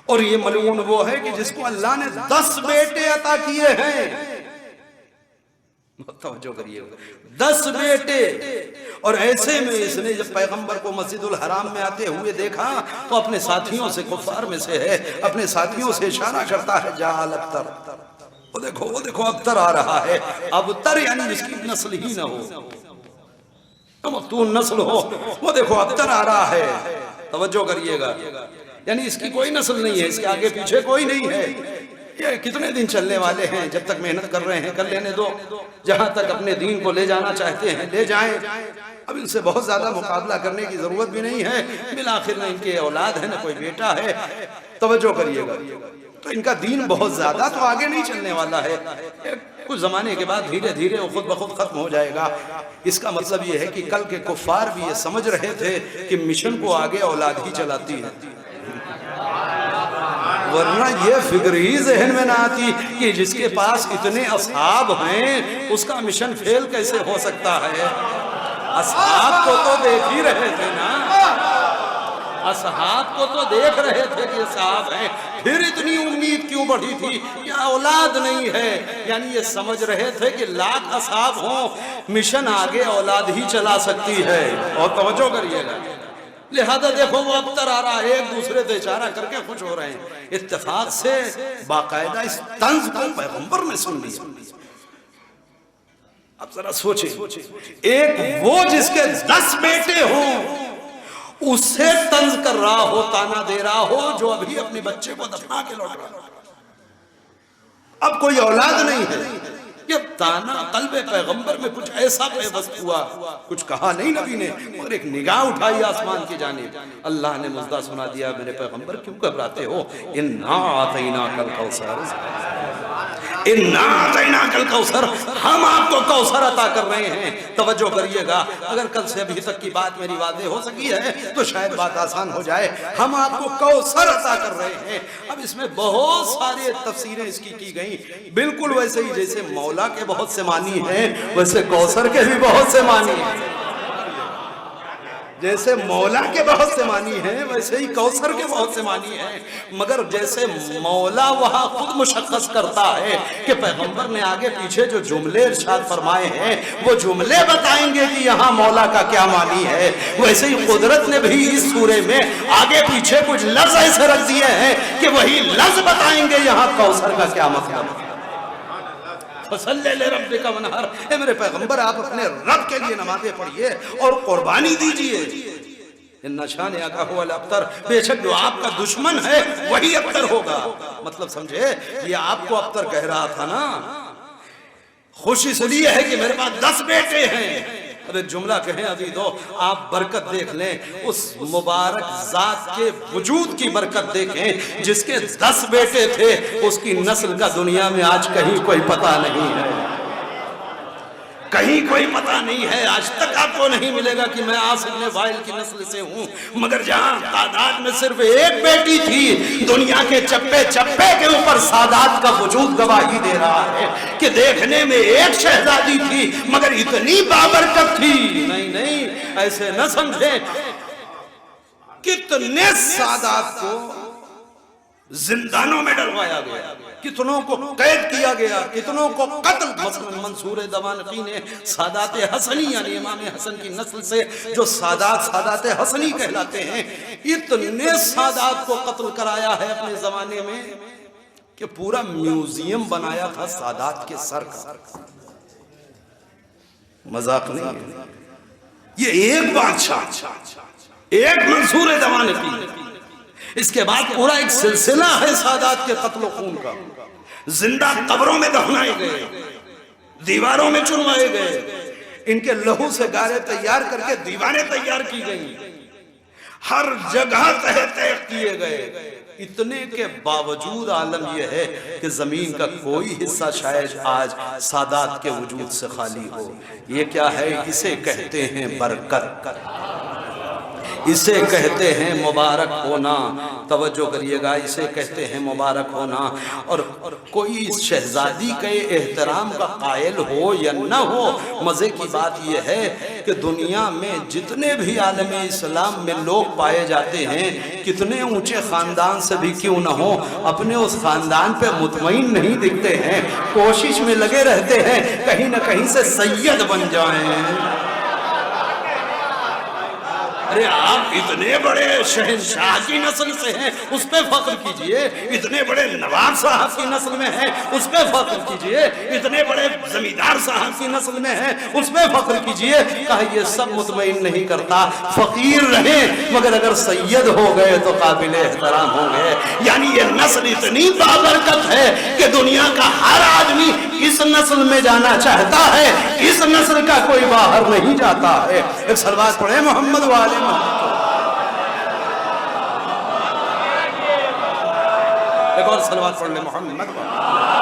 اور یہ ملعون وہ ہے کہ جس کو اللہ نے 10 بیٹے عطا کیے ہیں. توجہ کریے، 10 بیٹے. اور ایسے میں اس نے جب پیغمبر کو مسجد الحرام میں آتے ہوئے دیکھا تو اپنے ساتھیوں سے، کفار میں سے ہے، اپنے ساتھیوں سے اشارہ کرتا ہے جعل ابتر. وہ دیکھو ابتر آ رہا ہے. ابتر یعنی جس کی نسل ہی نہ ہو، مفتون نسل ہو. وہ دیکھو ابتر آ رہا ہے. توجہ کریے گا، یعنی اس کی کوئی نسل نہیں ہے، اس کے آگے پیچھے کوئی نہیں ہے. یہ کتنے دن چلنے والے ہیں، جب تک محنت کر رہے ہیں کر لینے دو. جہاں تک اپنے دین کو لے جانا چاہتے ہیں لے جائیں. اب ان سے بہت زیادہ مقابلہ کرنے کی ضرورت بھی نہیں ہے. بالآخر نہ ان کے اولاد ہے نہ کوئی بیٹا ہے. توجہ کریے گا، تو ان کا دین بہت زیادہ تو آگے نہیں چلنے والا ہے. کچھ زمانے کے بعد دھیرے دھیرے وہ خود بخود ختم ہو جائے گا. اس کا مطلب یہ ہے کہ کل کے کفار بھی یہ سمجھ رہے تھے کہ مشن کو آگے اولاد ہی چلاتی ہے، ورنہ یہ فکر ہی ذہن میں نہ آتی کہ جس کے پاس اتنے اصحاب ہیں اس کا مشن فیل کیسے ہو سکتا ہے. اصحاب کو تو دیکھ ہی رہے تھے نا، اصحاب کو تو دیکھ رہے تھے کہ اصحاب ہیں. پھر اتنی امید کیوں بڑھی تھی کہ اولاد نہیں ہے؟ یعنی یہ سمجھ رہے تھے کہ لاکھ اصحاب ہوں مشن آگے اولاد ہی چلا سکتی ہے. اور توجہ کریے گا، لہذا دیکھو وہ ابتر آ رہا ہے، ایک دوسرے سے اشارہ کر کے خوش ہو رہے ہیں. اتفاق سے باقاعدہ اس طنز کو پیغمبر نے سن لیا. اب ذرا سوچیں، ایک وہ جس کے 10 بیٹے ہوں اسے طنز کر رہا ہو، تانا دے رہا ہو، جو ابھی اپنے بچے کو دفنا کے لوٹ رہا ہو. اب کوئی اولاد نہیں ہے. یہ تانا قلب پیغمبر میں کچھ ایسا پیوست ہوا، کچھ کہا نہیں نبی نے، مگر ایک نگاہ اٹھائی آسمان کی جانب. اللہ نے مژدہ سنا دیا، میرے پیغمبر کیوں گھبراتے ہو؟ اِنَّا أَعْطَيْنَاكَ الْكَوْثَرَ، اِنَّا أَعْطَيْنَاكَ الْكَوْثَرَ، ہم آپ کو کوثر عطا کر رہے ہیں. توجہ کریے گا، اگر کل سے ابھی تک کی بات میری واضح ہو سکی ہے تو شاید بات آسان ہو جائے. ہم آپ کو کوثر عطا کر رہے ہیں. اب اس میں بہت ساری تفسیریں اس کی گئیں، بالکل ویسے ہی جیسے مولا کے بہت سے معنی ہیں ویسے کوثر کے بھی بہت سے معنی ہیں. جیسے مولا کے بہت سے معنی ہیں ویسے ہی کوثر کے بہت سے معنی ہیں. مگر جیسے مولا وہاں خود مشخص کرتا ہے کہ پیغمبر نے آگے پیچھے جو جملے ارشاد فرمائے ہیں وہ جملے بتائیں گے کہ یہاں مولا کا کیا معنی ہے، ویسے ہی قدرت نے بھی اس سورے میں آگے پیچھے کچھ لفظ ایسے رکھ دیے ہیں کہ وہی لفظ بتائیں گے یہاں کوثر کا کیا مطلب ہے. فَصَلِّ لِرَبِّكَ وَانْحَرْ، اے میرے پیغمبر آپ اپنے رب کے لیے نمازیں پڑھیے اور قربانی دیجئے. اِنَّ شَانِئَكَ هُوَ الْأَبْتَرُ، بے شک جو آپ کا دشمن ہے وہی ابتر ہوگا. مطلب سمجھے، یہ آپ کو ابتر کہہ رہا تھا نا، خوش اس لیے ہے کہ میرے پاس 10 بیٹے ہیں. اب ایک جملہ کہیں ابھی دو، آپ برکت دیکھ لیں، اس مبارک ذات کے وجود کی برکت دیکھیں جس کے 10 بیٹے تھے. اس کی نسل کا دنیا میں آج کہیں کوئی پتہ نہیں ہے، کہیں کوئی پتہ نہیں ہے. آج تک آپ کو نہیں ملے گا کہ میں عاص بن وائل کی نسل سے ہوں. مگر جہاں تعداد میں صرف ایک بیٹی تھی، دنیا کے چپے چپے کے اوپر سادات کا وجود گواہی دے رہا ہے کہ دیکھنے میں ایک شہزادی تھی مگر اتنی بابرکت تھی. نہیں، ایسے نہ سمجھیں. کتنے سادات کو زندانوں میں ڈلوایا گیا، کتنوں کو قید کیا گیا، کتنوں کو قتل. مثلا منصور دوانقی نے سادات حسنی یعنی امام حسن کی نسل سے جو سادات حسنی کہلاتے ہیں، اتنے سادات کو قتل کرایا ہے اپنے زمانے میں کہ پورا میوزیم بنایا تھا سادات کے سر کا. مذاق نہیں ہے. یہ ایک بادشاہ، ایک منصور دوانقی، اس کے بعد پورا ایک سلسلہ ہے سادات کے قتل و خون کا. زندہ قبروں میں دفنائے گئے، دیواروں میں چنوائے گئے، ان کے لہو سے گارے تیار کر کے دیواریں تیار کی گئیں، ہر جگہ تحقیق کیے گئے. اتنے کے باوجود عالم یہ ہے کہ زمین کا کوئی حصہ شاید آج سادات کے وجود سے خالی ہو. یہ کیا ہے؟ اسے کہتے ہیں برکت. اسے کہتے ہیں مبارک ہونا. توجہ کریے گا, اسے کہتے ہیں مبارک ہونا. اور کوئی شہزادی کے احترام کا قائل ہو یا نہ ہو, مزے کی بات یہ ہے کہ دنیا میں جتنے بھی عالم اسلام میں لوگ پائے جاتے ہیں, کتنے اونچے خاندان سے بھی کیوں نہ ہو, اپنے اس خاندان پہ مطمئن نہیں دکھتے ہیں, کوشش میں لگے رہتے ہیں کہیں نہ کہیں سے سید بن جائیں. ارے آپ اتنے بڑے شہنشاہ کی نسل سے ہیں, اس پہ فخر کیجئے. اتنے بڑے نواب صاحب کی نسل میں ہیں, اس پہ فخر کیجئے. اتنے بڑے زمیندار صاحب کی نسل میں ہیں, اس پہ فخر کیجئے. کہا یہ سب مطمئن نہیں کرتا, فقیر رہیں مگر اگر سید ہو گئے تو قابل احترام ہوں گے. یعنی یہ نسل اتنی بابرکت ہے کہ دنیا کا ہر آدمی اس نسل میں جانا چاہتا ہے, اس نسل کا کوئی باہر نہیں جاتا ہے. ایک صلوات پڑھیں محمد والے محمد. ایک اور صلوات پڑھ لیں محمد.